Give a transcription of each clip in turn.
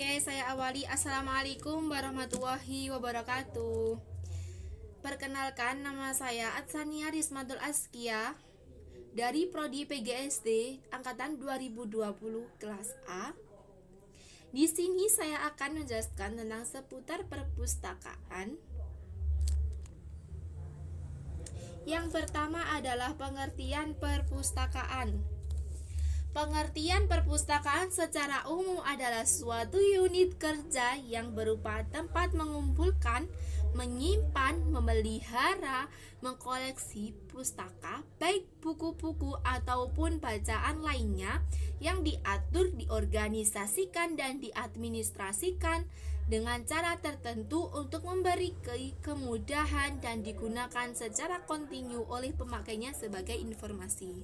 Oke, saya awali. Assalamualaikum warahmatullahi wabarakatuh. Perkenalkan, nama saya Atsania Rismatul Askia dari Prodi PGSD angkatan 2020 kelas A. Di sini saya akan menjelaskan tentang seputar perpustakaan. Yang pertama adalah pengertian perpustakaan. Pengertian perpustakaan secara umum adalah suatu unit kerja yang berupa tempat mengumpulkan, menyimpan, memelihara, mengkoleksi pustaka, baik buku-buku ataupun bacaan lainnya yang diatur, diorganisasikan, dan diadministrasikan dengan cara tertentu untuk memberi kemudahan dan digunakan secara kontinu oleh pemakainya sebagai informasi.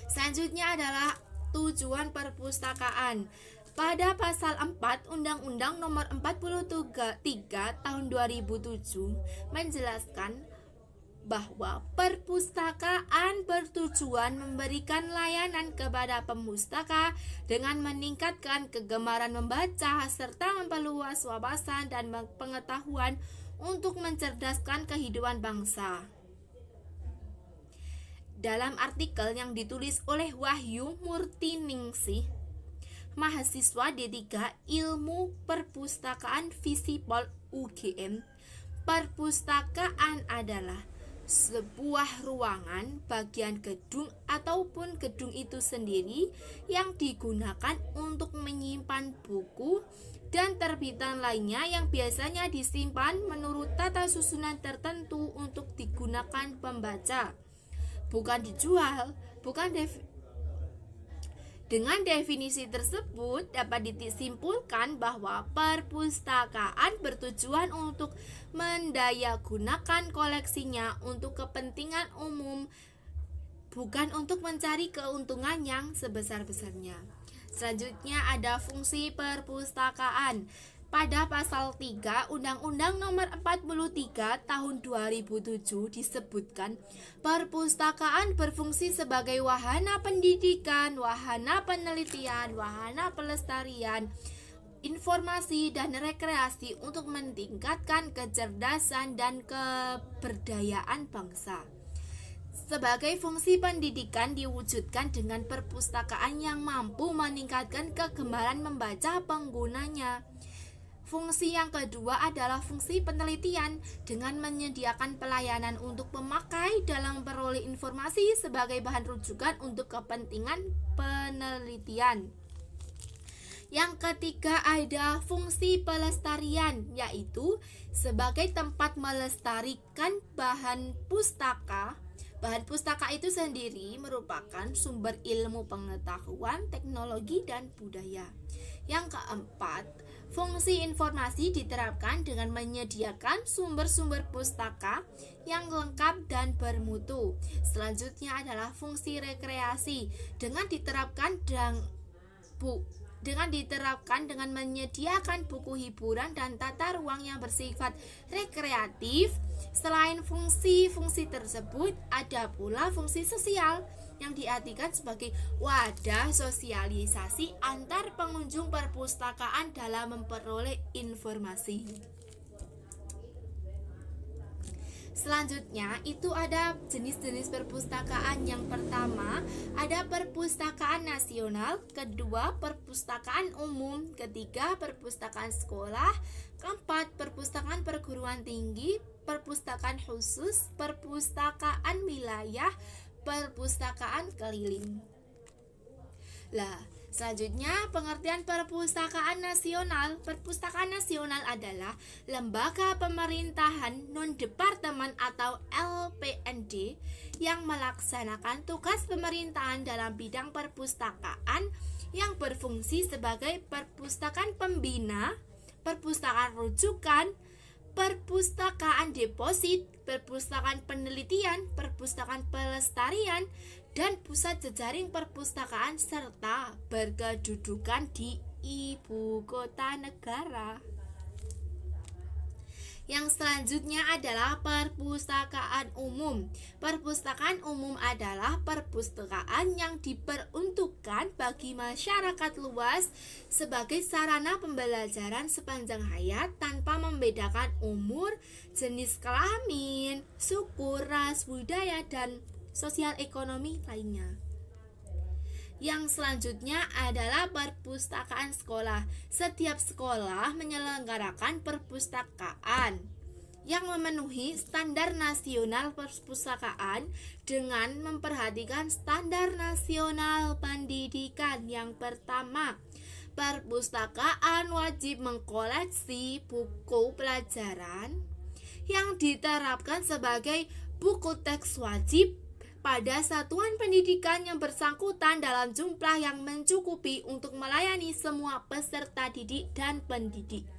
Selanjutnya adalah tujuan perpustakaan. Pada pasal 4 Undang-Undang Nomor 43 Tahun 2007 menjelaskan bahwa perpustakaan bertujuan memberikan layanan kepada pemustaka dengan meningkatkan kegemaran membaca serta memperluas wawasan dan pengetahuan untuk mencerdaskan kehidupan bangsa. Dalam artikel yang ditulis oleh Wahyu Murtiningsih, mahasiswa D3 Ilmu Perpustakaan Visipol UGM, perpustakaan adalah sebuah ruangan, bagian gedung ataupun gedung itu sendiri yang digunakan untuk menyimpan buku dan terbitan lainnya yang biasanya disimpan menurut tata susunan tertentu untuk digunakan pembaca, bukan dijual. Dengan definisi tersebut dapat disimpulkan bahwa perpustakaan bertujuan untuk mendayagunakan koleksinya untuk kepentingan umum, bukan untuk mencari keuntungan yang sebesar-besarnya. Selanjutnya ada fungsi perpustakaan. Pada pasal 3 Undang-Undang Nomor 43 Tahun 2007 disebutkan perpustakaan berfungsi sebagai wahana pendidikan, wahana penelitian, wahana pelestarian, informasi dan rekreasi untuk meningkatkan kecerdasan dan keberdayaan bangsa. Sebagai fungsi pendidikan diwujudkan dengan perpustakaan yang mampu meningkatkan kegemaran membaca penggunanya. Fungsi yang kedua adalah fungsi penelitian dengan menyediakan pelayanan untuk pemakai dalam memperoleh informasi sebagai bahan rujukan untuk kepentingan penelitian. Yang ketiga ada fungsi pelestarian, yaitu sebagai tempat melestarikan bahan pustaka. Bahan pustaka itu sendiri merupakan sumber ilmu pengetahuan, teknologi, dan budaya. Yang keempat, fungsi informasi diterapkan dengan menyediakan sumber-sumber pustaka yang lengkap dan bermutu. Selanjutnya adalah fungsi rekreasi dengan diterapkan dengan menyediakan buku hiburan dan tata ruang yang bersifat rekreatif. Selain fungsi-fungsi tersebut, ada pula fungsi sosial yang diartikan sebagai wadah sosialisasi antar pengunjung perpustakaan dalam memperoleh informasi. Selanjutnya itu ada jenis-jenis perpustakaan. Yang pertama ada perpustakaan nasional, kedua perpustakaan umum, ketiga perpustakaan sekolah, keempat perpustakaan perguruan tinggi, perpustakaan khusus, perpustakaan wilayah, perpustakaan keliling. Selanjutnya pengertian perpustakaan nasional. Perpustakaan nasional adalah lembaga pemerintahan non-departemen atau LPND yang melaksanakan tugas pemerintahan dalam bidang perpustakaan yang berfungsi sebagai perpustakaan pembina, perpustakaan rujukan, perpustakaan deposit, perpustakaan penelitian, perpustakaan pelestarian, dan pusat jejaring perpustakaan serta berkedudukan di ibu kota negara. Yang selanjutnya adalah perpustakaan umum. Perpustakaan umum adalah perpustakaan yang diperuntukkan bagi masyarakat luas sebagai sarana pembelajaran sepanjang hayat tanpa membedakan umur, jenis kelamin, suku, ras, budaya, dan sosial ekonomi lainnya. Yang selanjutnya adalah perpustakaan sekolah. Setiap sekolah menyelenggarakan perpustakaan yang memenuhi standar nasional perpustakaan dengan memperhatikan standar nasional pendidikan. Yang pertama, perpustakaan wajib mengkoleksi buku pelajaran yang diterapkan sebagai buku teks wajib pada satuan pendidikan yang bersangkutan dalam jumlah yang mencukupi untuk melayani semua peserta didik dan pendidik.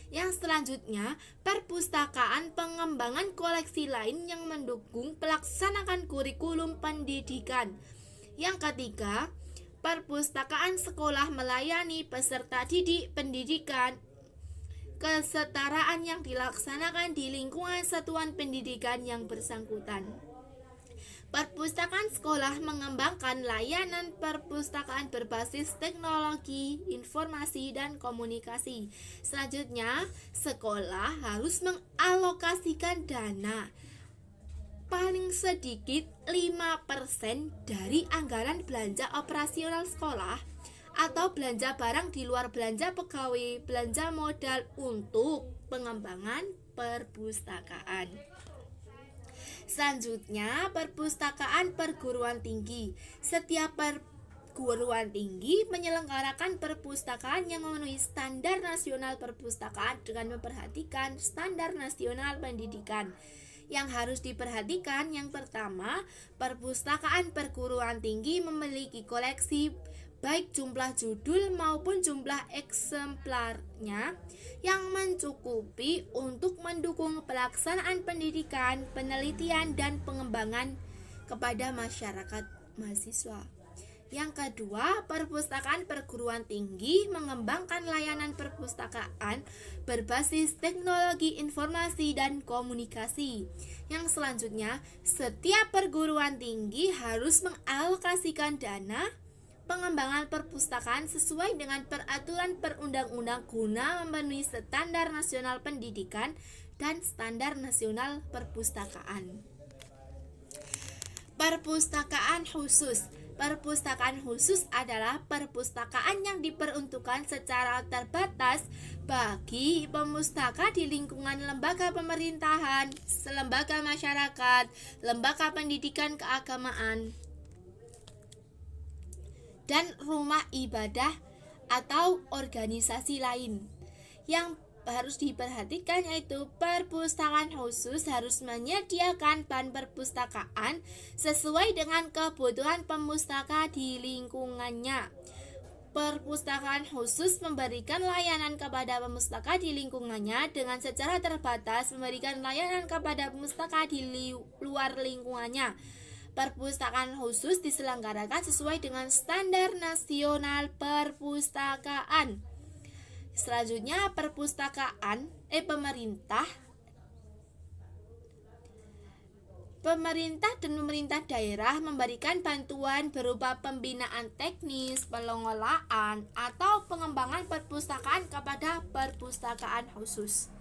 Yang selanjutnya, perpustakaan pengembangan koleksi lain yang mendukung pelaksanaan kurikulum pendidikan. Yang ketiga, perpustakaan sekolah melayani peserta didik pendidikan kesetaraan yang dilaksanakan di lingkungan satuan pendidikan yang bersangkutan. Perpustakaan sekolah mengembangkan layanan perpustakaan berbasis teknologi, informasi, dan komunikasi. Selanjutnya, sekolah harus mengalokasikan dana paling sedikit 5% dari anggaran belanja operasional sekolah atau belanja barang di luar belanja pegawai, belanja modal untuk pengembangan perpustakaan. Selanjutnya, perpustakaan perguruan tinggi. Setiap perguruan tinggi menyelenggarakan perpustakaan yang memenuhi standar nasional perpustakaan dengan memperhatikan standar nasional pendidikan. Yang harus diperhatikan yang pertama, perpustakaan perguruan tinggi memiliki koleksi baik jumlah judul maupun jumlah eksemplarnya yang mencukupi untuk mendukung pelaksanaan pendidikan, penelitian, dan pengembangan kepada masyarakat mahasiswa. Yang kedua, perpustakaan perguruan tinggi mengembangkan layanan perpustakaan berbasis teknologi informasi dan komunikasi. Yang selanjutnya, setiap perguruan tinggi harus mengalokasikan dana pengembangan perpustakaan sesuai dengan peraturan perundang-undang guna memenuhi standar nasional pendidikan dan standar nasional perpustakaan. Perpustakaan khusus. Perpustakaan khusus adalah perpustakaan yang diperuntukkan secara terbatas bagi pemustaka di lingkungan lembaga pemerintahan, lembaga masyarakat, lembaga pendidikan keagamaan, dan rumah ibadah atau organisasi lain. Yang harus diperhatikan yaitu perpustakaan khusus harus menyediakan bahan perpustakaan sesuai dengan kebutuhan pemustaka di lingkungannya. Perpustakaan khusus memberikan layanan kepada pemustaka di lingkungannya dengan secara terbatas memberikan layanan kepada pemustaka di luar lingkungannya. Perpustakaan khusus diselenggarakan sesuai dengan standar nasional perpustakaan. Selanjutnya, Pemerintah dan pemerintah daerah memberikan bantuan berupa pembinaan teknis, pengelolaan, atau pengembangan perpustakaan kepada perpustakaan khusus.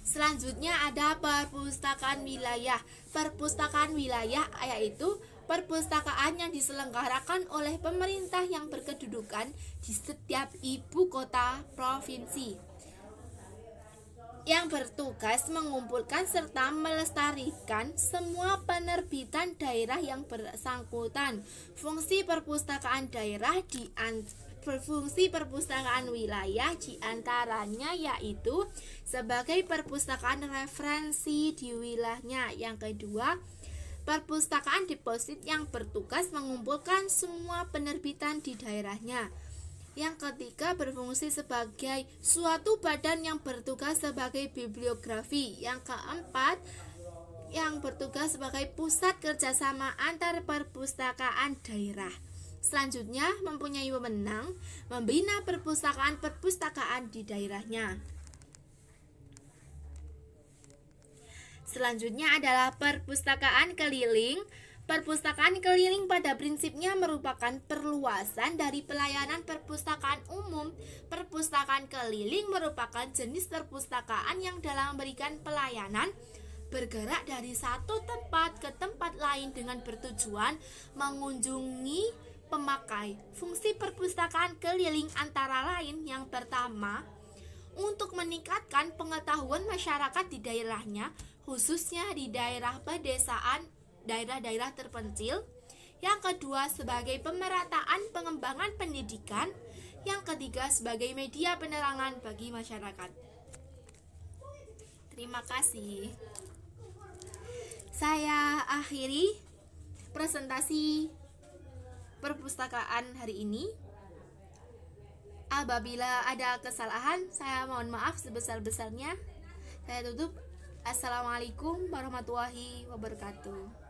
Selanjutnya ada perpustakaan wilayah. Perpustakaan wilayah yaitu perpustakaan yang diselenggarakan oleh pemerintah yang berkedudukan di setiap ibu kota provinsi, yang bertugas mengumpulkan serta melestarikan semua penerbitan daerah yang bersangkutan. Fungsi perpustakaan daerah Fungsi perpustakaan wilayah diantaranya yaitu sebagai perpustakaan referensi di wilayahnya. Yang kedua, perpustakaan deposit yang bertugas mengumpulkan semua penerbitan di daerahnya. Yang ketiga, berfungsi sebagai suatu badan yang bertugas sebagai bibliografi. Yang keempat, yang bertugas sebagai pusat kerjasama antar perpustakaan daerah. Selanjutnya, mempunyai wewenang membina perpustakaan di daerahnya. Selanjutnya adalah perpustakaan keliling. Perpustakaan keliling pada prinsipnya merupakan perluasan dari pelayanan perpustakaan umum. Perpustakaan keliling merupakan jenis perpustakaan yang dalam memberikan pelayanan bergerak dari satu tempat ke tempat lain dengan bertujuan mengunjungi pemakai. Fungsi perpustakaan keliling antara lain yang pertama, untuk meningkatkan pengetahuan masyarakat di daerahnya, khususnya di daerah pedesaan, daerah-daerah terpencil. Yang kedua, sebagai pemerataan pengembangan pendidikan. Yang ketiga, sebagai media penerangan bagi masyarakat. Terima kasih. Saya akhiri presentasi perpustakaan hari ini. Apabila ada kesalahan, saya mohon maaf sebesar-besarnya. Saya tutup. Assalamualaikum warahmatullahi wabarakatuh.